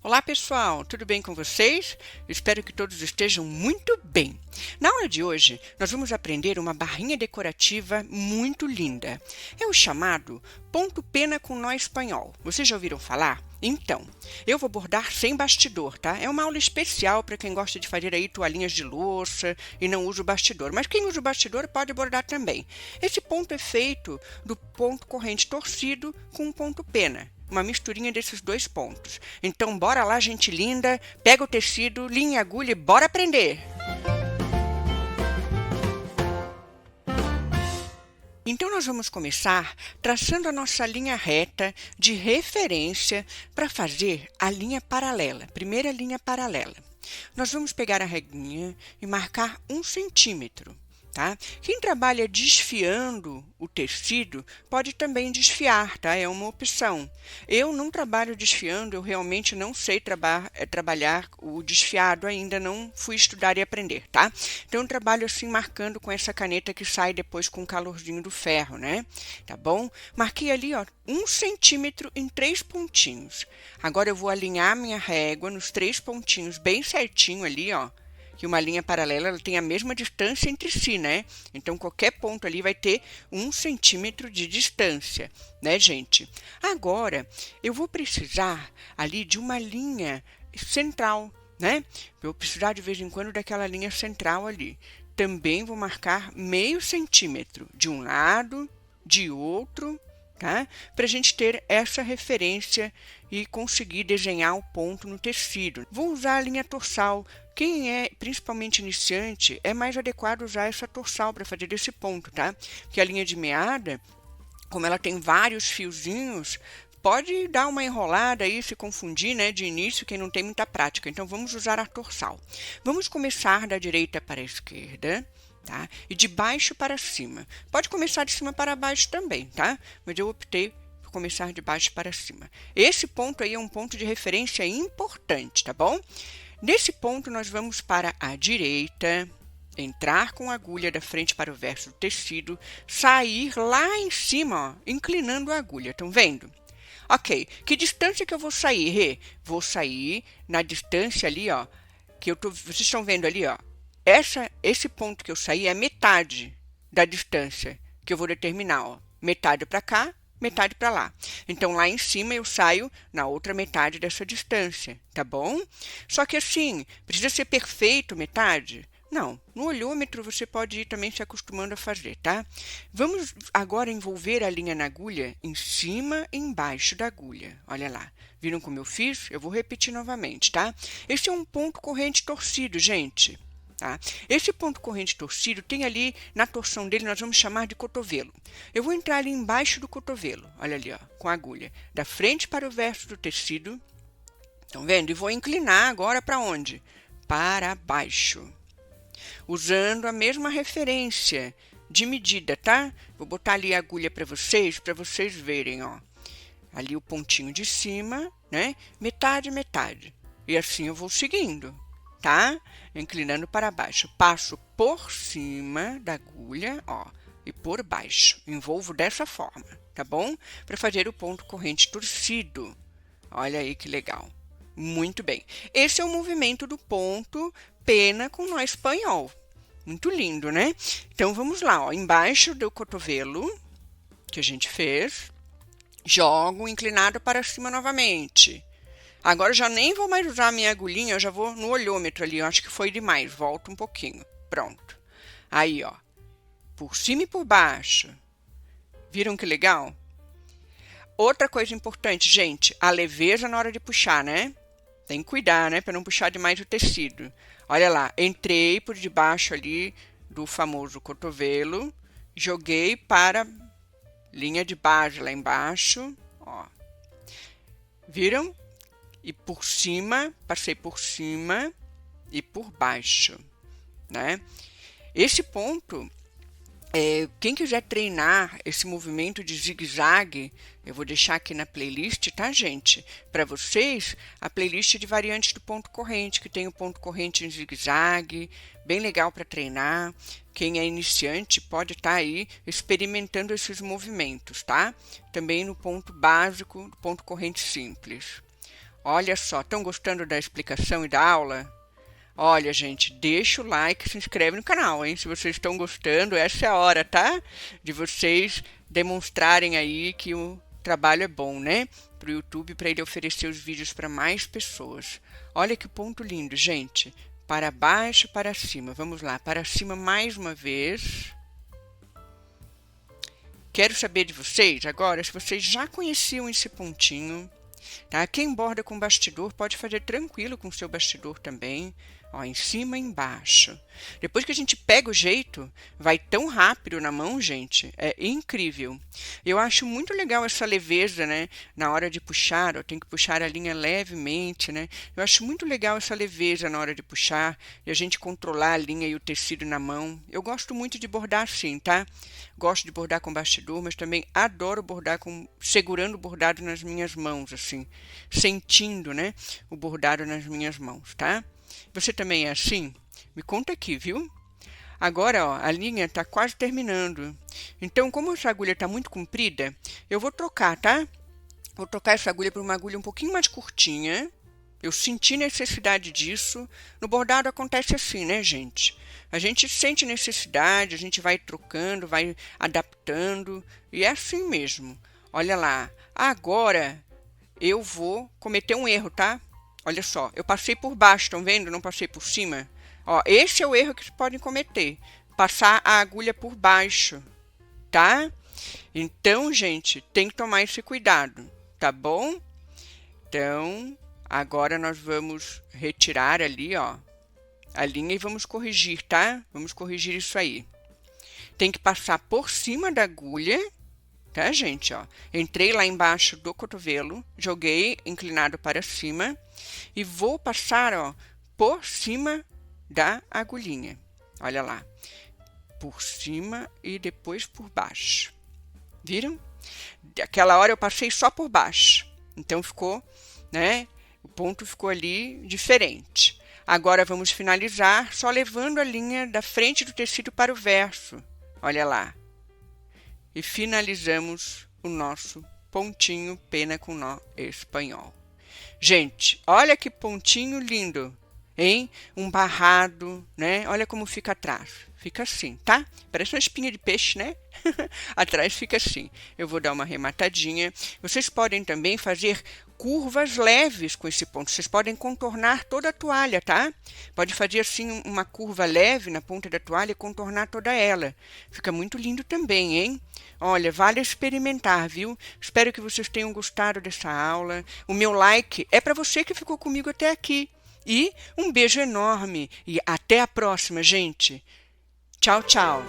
Olá pessoal, tudo bem com vocês? Espero que todos estejam muito bem. Na aula de hoje, nós vamos aprender uma barrinha decorativa muito linda. É o chamado ponto pena com nó espanhol. Vocês já ouviram falar? Então, eu vou bordar sem bastidor, tá? É uma aula especial para quem gosta de fazer aí toalhinhas de louça e não usa o bastidor. Mas quem usa o bastidor pode bordar também. Esse ponto é feito do ponto corrente torcido com ponto pena. Uma misturinha desses dois pontos. Então, bora lá, gente linda, pega o tecido, linha e agulha e bora aprender! Então, nós vamos começar traçando a nossa linha reta de referência para fazer a linha paralela, primeira linha paralela. Nós vamos pegar a reguinha e marcar 1 centímetro. Tá? Quem trabalha desfiando o tecido pode também desfiar, tá? É uma opção. Eu não trabalho desfiando, eu realmente não sei trabalhar o desfiado ainda, não fui estudar e aprender, tá? Então eu trabalho assim marcando com essa caneta que sai depois com o calorzinho do ferro, né? Tá bom? Marquei ali, ó, 1 centímetro em 3 pontinhos. Agora eu vou alinhar minha régua nos 3 pontinhos bem certinho ali, ó. Que uma linha paralela ela tem a mesma distância entre si, né? Então, qualquer ponto ali vai ter 1 centímetro de distância, né, gente? Agora, eu vou precisar ali de uma linha central, né? Eu vou precisar de vez em quando daquela linha central ali. Também vou marcar meio centímetro de um lado, de outro, tá? Para a gente ter essa referência e conseguir desenhar o ponto no tecido. Vou usar a linha torsal. Quem é principalmente iniciante, é mais adequado usar essa torsal para fazer esse ponto, tá? Porque a linha de meada, como ela tem vários fiozinhos, pode dar uma enrolada aí, se confundir, né, de início, quem não tem muita prática. Então, vamos usar a torsal. Vamos começar da direita para a esquerda. Tá? E de baixo para cima. Pode começar de cima para baixo também, tá? Mas eu optei por começar de baixo para cima. Esse ponto aí é um ponto de referência importante, tá bom? Nesse ponto, nós vamos para a direita, entrar com a agulha da frente para o verso do tecido, sair lá em cima, ó, inclinando a agulha. Estão vendo? Ok, que distância que eu vou sair, Rê? Vou sair na distância ali, ó, que vocês estão vendo ali, ó. Esse ponto que eu saí é metade da distância que eu vou determinar, ó. Metade para cá, metade para lá. Então, lá em cima eu saio na outra metade dessa distância, tá bom? Só que assim, precisa ser perfeito metade? Não, no olhômetro você pode ir também se acostumando a fazer, tá? Vamos agora envolver a linha na agulha em cima e embaixo da agulha. Olha lá, viram como eu fiz? Eu vou repetir novamente, tá? Esse é um ponto corrente torcido, gente. Tá? Esse ponto corrente torcido tem ali, na torção dele, nós vamos chamar de cotovelo. Eu vou entrar ali embaixo do cotovelo, olha ali, ó, com a agulha, da frente para o verso do tecido. Estão vendo? E vou inclinar agora para onde? Para baixo. Usando a mesma referência de medida, tá? Vou botar ali a agulha para vocês verem, ó. Ali o pontinho de cima, né? Metade, metade. E assim eu vou seguindo. Tá? Inclinando para baixo. Passo por cima da agulha, ó, e por baixo. Envolvo dessa forma, tá bom? Para fazer o ponto corrente torcido. Olha aí que legal. Muito bem. Esse é o movimento do ponto pena com nó espanhol. Muito lindo, né? Então, vamos lá, ó. Embaixo do cotovelo que a gente fez, jogo inclinado para cima novamente. Agora eu já nem vou mais usar a minha agulhinha, eu já vou no olhômetro ali, eu acho que foi demais, volto um pouquinho, pronto. Aí, ó, por cima e por baixo. Viram que legal? Outra coisa importante, gente, a leveza na hora de puxar, né? Tem que cuidar, né, para não puxar demais o tecido. Olha lá, entrei por debaixo ali do famoso cotovelo, joguei para linha de base lá embaixo, ó. Viram? E por cima, passei por cima e por baixo, né? Esse ponto, quem quiser treinar esse movimento de zigue-zague, eu vou deixar aqui na playlist, tá, gente? Para vocês, a playlist de variantes do ponto corrente, que tem o ponto corrente em zigue-zague, bem legal para treinar. Quem é iniciante pode estar aí experimentando esses movimentos, tá? Também no ponto básico do ponto corrente simples. Olha só, estão gostando da explicação e da aula? Olha, gente, deixa o like, se inscreve no canal, hein? Se vocês estão gostando, essa é a hora, tá? De vocês demonstrarem aí que o trabalho é bom, né? Para o YouTube, para ele oferecer os vídeos para mais pessoas. Olha que ponto lindo, gente. Para baixo, para cima. Vamos lá, para cima mais uma vez. Quero saber de vocês agora se vocês já conheciam esse pontinho. Tá? Quem borda com bastidor pode fazer tranquilo com o seu bastidor também, ó, em cima e embaixo. Depois que a gente pega o jeito, vai tão rápido na mão, gente, é incrível. Eu acho muito legal essa leveza, né, na hora de puxar, ó, tem que puxar a linha levemente, né? Eu acho muito legal essa leveza na hora de puxar e a gente controlar a linha e o tecido na mão. Eu gosto muito de bordar assim, tá? Gosto de bordar com bastidor, mas também adoro bordar segurando o bordado nas minhas mãos, assim, sentindo, né, o bordado nas minhas mãos, tá? Você também é assim? Me conta aqui, viu? Agora, ó, a linha está quase terminando. Então, como essa agulha está muito comprida, eu vou trocar, tá? Vou trocar essa agulha por uma agulha um pouquinho mais curtinha. Eu senti necessidade disso. No bordado acontece assim, né, gente? A gente sente necessidade, a gente vai trocando, vai adaptando, e é assim mesmo. Olha lá, agora eu vou cometer um erro, tá? Olha só, eu passei por baixo, estão vendo? Não passei por cima. Ó, esse é o erro que vocês podem cometer, passar a agulha por baixo, tá? Então, gente, tem que tomar esse cuidado, tá bom? Então, agora nós vamos retirar ali, ó, a linha e vamos corrigir, tá? Vamos corrigir isso aí. Tem que passar por cima da agulha, tá, gente? Ó, entrei lá embaixo do cotovelo, joguei inclinado para cima e vou passar, ó, por cima da agulhinha. Olha lá, por cima e depois por baixo. Viram? Aquela hora eu passei só por baixo, então ficou, né? O ponto ficou ali diferente. Agora vamos finalizar só levando a linha da frente do tecido para o verso. Olha lá. E finalizamos o nosso pontinho pena com nó espanhol. Gente, olha que pontinho lindo, hein? Um barrado, né? Olha como fica atrás. Fica assim, tá? Parece uma espinha de peixe, né? Atrás fica assim. Eu vou dar uma arrematadinha. Vocês podem também fazer curvas leves com esse ponto. Vocês podem contornar toda a toalha, tá? Pode fazer assim uma curva leve na ponta da toalha e contornar toda ela. Fica muito lindo também, hein? Olha, vale experimentar, viu? Espero que vocês tenham gostado dessa aula. O meu like é para você que ficou comigo até aqui. E um beijo enorme e até a próxima, gente. Tchau, tchau.